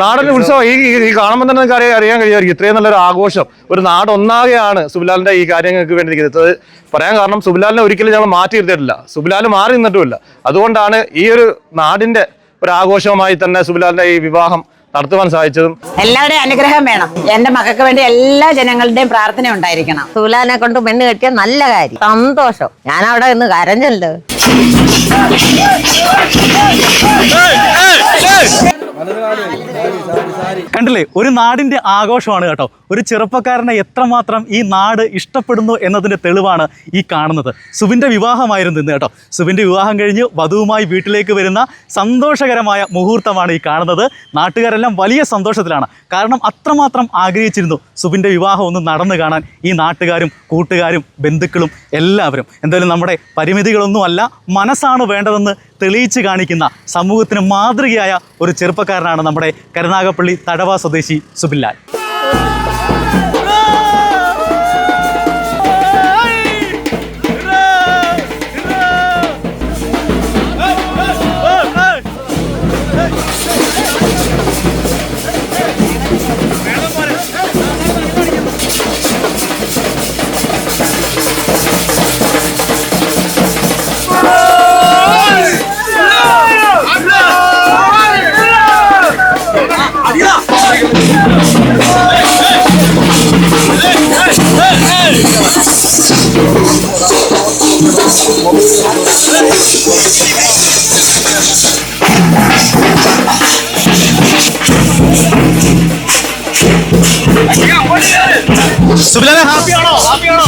നാടിന്റെ ഉത്സവം ഈ കാണുമ്പോൾ തന്നെ നിങ്ങൾക്ക് അറിയാൻ കഴിയുമായിരിക്കും. ഇത്രയും നല്ലൊരു ആഘോഷം ഒരു നാടൊന്നാകെയാണ് സുബിലാലിന്റെ ഈ കാര്യങ്ങൾക്ക് വേണ്ടി നിൽക്കുന്നത്. പറയാൻ കാരണം സുബിലാലിനെ ഒരിക്കലും ഞങ്ങൾ മാറ്റി നിർത്തിയിട്ടില്ല, സുബിലാൽ മാറി നിന്നിട്ടുമില്ല. അതുകൊണ്ടാണ് ഈ ഒരു നാടിന്റെ ഒരു ആഘോഷമായി തന്നെ സുബിലാലിന്റെ ഈ വിവാഹം നടത്തുവാൻ സാധിച്ചതും. എല്ലാവരുടെയും അനുഗ്രഹം വേണം. എന്റെ മക്കൾക്ക് വേണ്ടി എല്ലാ ജനങ്ങളുടെയും പ്രാർത്ഥന ഉണ്ടായിരിക്കണം. സുബിലാലിനെ കൊണ്ട് പെണ്ണ് കെട്ടിയ നല്ല കാര്യം, സന്തോഷം. ഞാൻ അവിടെ ഇന്ന് കരഞ്ഞല്ലോ. കണ്ടില്ലേ, ഒരു നാടിന്റെ ആഘോഷമാണ് കേട്ടോ. ഒരു ചെറുപ്പക്കാരനെ എത്രമാത്രം ഈ നാട് ഇഷ്ടപ്പെടുന്നു എന്നതിന്റെ തെളിവാണ് ഈ കാണുന്നത്. സുബിന്റെ വിവാഹമായിരുന്നു ഇന്ന് കേട്ടോ. സുബിന്റെ വിവാഹം കഴിഞ്ഞ് വധുവുമായി വീട്ടിലേക്ക് വരുന്ന സന്തോഷകരമായ മുഹൂർത്തമാണ് ഈ കാണുന്നത്. നാട്ടുകാരെല്ലാം വലിയ സന്തോഷത്തിലാണ്. കാരണം അത്രമാത്രം ആഗ്രഹിച്ചിരുന്നു സുബിന്റെ വിവാഹം ഒന്ന് നടന്നു കാണാൻ ഈ നാട്ടുകാരും കൂട്ടുകാരും ബന്ധുക്കളും എല്ലാവരും. എന്തായാലും നമ്മുടെ പരിമിതികളൊന്നുമല്ല, മനസ്സാണ് വേണ്ടതെന്ന് തെളിയിച്ച് കാണിക്കുന്ന സമൂഹത്തിന് മാതൃകയായ ഒരു ചെറുപ്പക്കാരനാണ് നമ്മുടെ കരുനാഗപ്പള്ളി തടവ സ്വദേശി സുബിലാൽ. സുബിലാലെ ഹാപ്പിയാണോ? ഹാപ്പിയാണോ?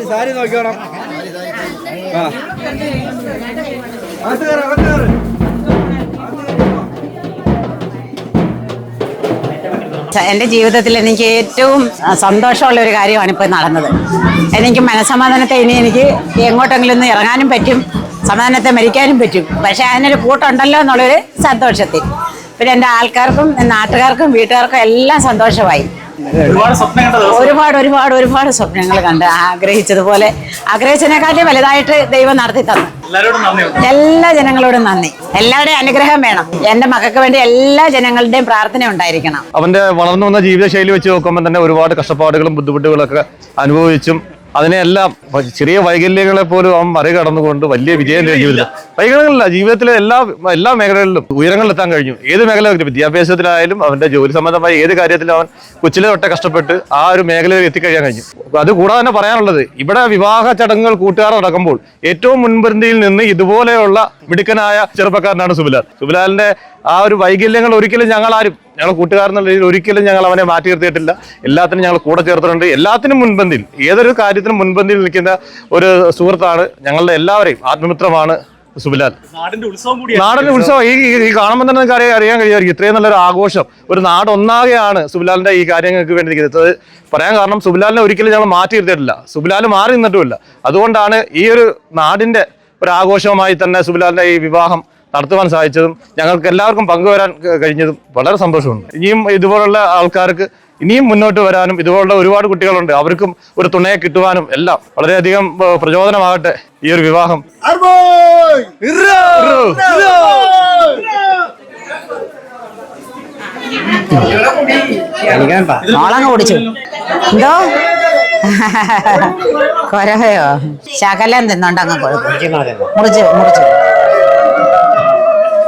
സാരി നോക്കിയോണം. എൻ്റെ ജീവിതത്തിൽ എനിക്ക് ഏറ്റവും സന്തോഷമുള്ള ഒരു കാര്യമാണ് ഇപ്പോൾ നടന്നത്. എനിക്ക് മനസ്സമാധാനത്തെ ഇനി എനിക്ക് എങ്ങോട്ടെങ്കിലും ഒന്ന് ഇറങ്ങാനും പറ്റും, സമാധാനത്തെ മരിക്കാനും പറ്റും. പക്ഷെ അതിനൊരു കൂട്ടുണ്ടല്ലോ എന്നുള്ളൊരു സന്തോഷത്തിൽ. പിന്നെ എൻ്റെ ആൾക്കാർക്കും നാട്ടുകാർക്കും വീട്ടുകാർക്കും എല്ലാം സന്തോഷമായി. ഒരുപാട് സ്വപ്നങ്ങൾ കണ്ട് ആഗ്രഹിച്ചതുപോലെ ആഗ്രഹിച്ചതിനെക്കാളും വലുതായിട്ട് ദൈവം നടത്തി തന്നു. എല്ലാ ജനങ്ങളോടും നന്ദി. എല്ലാവരുടെയും അനുഗ്രഹം വേണം. എന്റെ മക്കൾക്ക് വേണ്ടി എല്ലാ ജനങ്ങളുടെയും പ്രാർത്ഥന ഉണ്ടായിരിക്കണം. അവന്റെ വളർന്നു വന്ന ജീവിതശൈലി വെച്ച് നോക്കുമ്പോൾ തന്നെ ഒരുപാട് കഷ്ടപ്പാടുകളും ബുദ്ധിമുട്ടുകളൊക്കെ അനുഭവിച്ചും അതിനെല്ലാം ചെറിയ വൈകല്യങ്ങളെ പോലും അവൻ മറികടന്നുകൊണ്ട് വലിയ വിജയം ജീവിതം വൈകല്യങ്ങളില്ല ജീവിതത്തിലെ എല്ലാ മേഖലകളിലും ഉയരങ്ങളിലെത്താൻ കഴിഞ്ഞു. ഏത് മേഖല വിദ്യാഭ്യാസത്തിലായാലും അവന്റെ ജോലി സംബന്ധമായ ഏത് കാര്യത്തിലും അവൻ കൊച്ചിലെ തൊട്ടേ കഷ്ടപ്പെട്ട് ആ ഒരു മേഖലയിൽ എത്തിക്കഴിയാൻ കഴിഞ്ഞു. അതുകൂടാതെ തന്നെ പറയാനുള്ളത്, ഇവിടെ വിവാഹ ചടങ്ങുകൾ കൂട്ടുകാർ നടക്കുമ്പോൾ ഏറ്റവും മുൻപന്തിയിൽ നിന്ന് ഇതുപോലെയുള്ള മിടുക്കനായ ചെറുപ്പക്കാരനാണ് സുബിലാൽ. സുബിലാലിന്റെ ആ ഒരു വൈകല്യങ്ങൾ ഒരിക്കലും ഞങ്ങൾ കൂട്ടുകാരെന്നുള്ള രീതിയിൽ ഒരിക്കലും ഞങ്ങൾ അവനെ മാറ്റി നിർത്തിയിട്ടില്ല. എല്ലാത്തിനും ഞങ്ങൾ കൂടെ ചേർത്തിട്ടുണ്ട്. എല്ലാത്തിനും മുൻപന്തിയിൽ, ഏതൊരു കാര്യത്തിനും മുൻപന്തിയിൽ നിൽക്കുന്ന ഒരു സുഹൃത്താണ്. ഞങ്ങളുടെ എല്ലാവരെയും ആത്മമിത്രമാണ് സുബിലാൽ. നാടിന്റെ ഉത്സവം ഈ കാണുമ്പോൾ തന്നെ നിങ്ങൾക്ക് അറിയാൻ കഴിയുമായിരിക്കും. ഇത്രയും നല്ലൊരു ആഘോഷം ഒരു നാടൊന്നാകെയാണ് സുബിലാലിന്റെ ഈ കാര്യങ്ങൾക്ക് വേണ്ടി നിൽക്കുന്നത്. പറയാൻ കാരണം സുബിലാലിനെ ഒരിക്കലും ഞങ്ങൾ മാറ്റി നിർത്തിയിട്ടില്ല, സുബിലാൽ മാറി നിന്നിട്ടുമില്ല. അതുകൊണ്ടാണ് ഈ ഒരു നാടിന്റെ ഒരു ആഘോഷമായി തന്നെ സുബിലാലിന്റെ ഈ വിവാഹം നടത്തുവാൻ സാധിച്ചതും ഞങ്ങൾക്ക് എല്ലാവർക്കും പങ്കുവരാൻ കഴിഞ്ഞതും വളരെ സന്തോഷമുണ്ട്. ഇനിയും ഇതുപോലുള്ള ആൾക്കാർക്ക് ഇനിയും മുന്നോട്ട് വരാനും ഇതുപോലുള്ള ഒരുപാട് കുട്ടികളുണ്ട്, അവർക്കും ഒരു തുണയെ കിട്ടുവാനും എല്ലാം വളരെയധികം പ്രചോദനമാകട്ടെ ഈ ഒരു വിവാഹം. ഓളങ്ങ് ഓടിച്ചു എന്തോ കൊരയോ ശകലം തിന്നോണ്ടങ്ങ് മുറിച്ചു